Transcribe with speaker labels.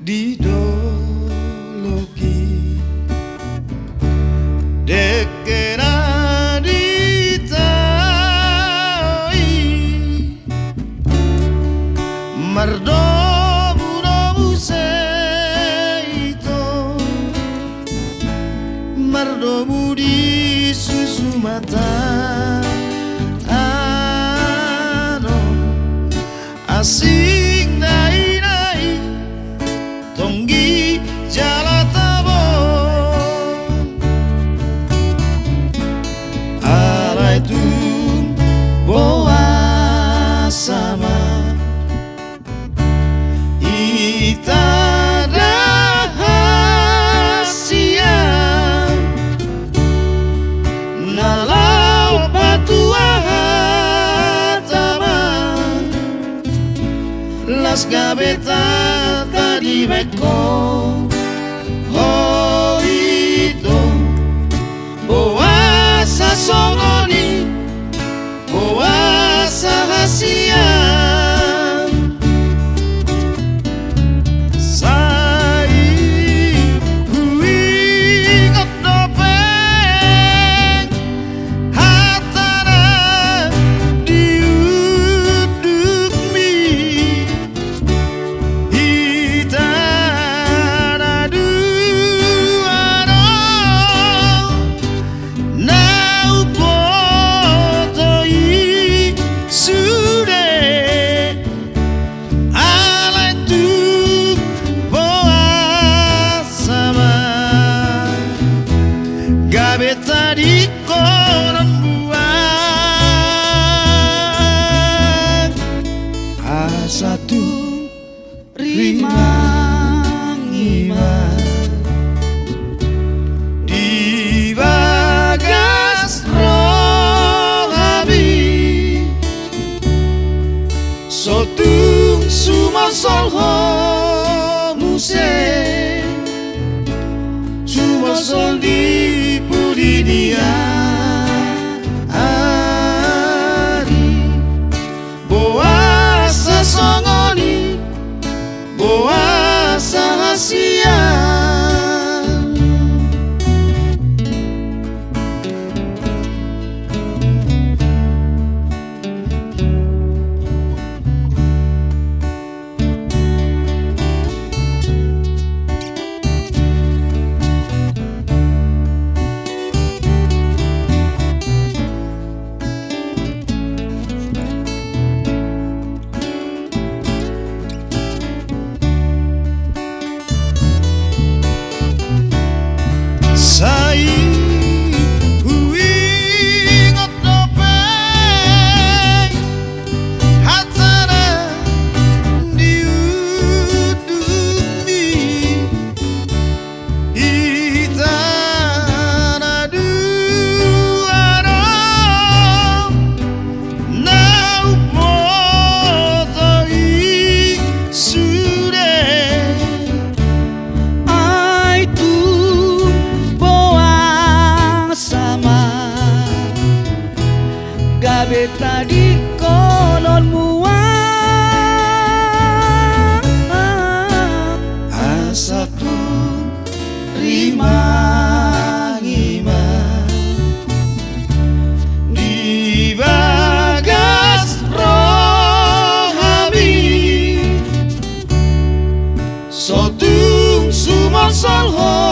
Speaker 1: didologi dekena ditai mardomu seito mardomu di susu mata asing nai tonggi jalatabo alai tu boa sama ita rahasia nalau las gavetas tadi beko hoito boasa songoni boasa hasia sai hui ngopeng hatara diuduk mi gaveta di koran buang asatu rimangima di bagas rohabi sotung sumasol ho muse sumasol di dia ari boasa songoni boasa hasia sai hui ngotopeng hatara diudumi itara duara nau motai sude ai tu gaveta di kolon muang asatu rimangima di bagas rohabi sotung sumasal ho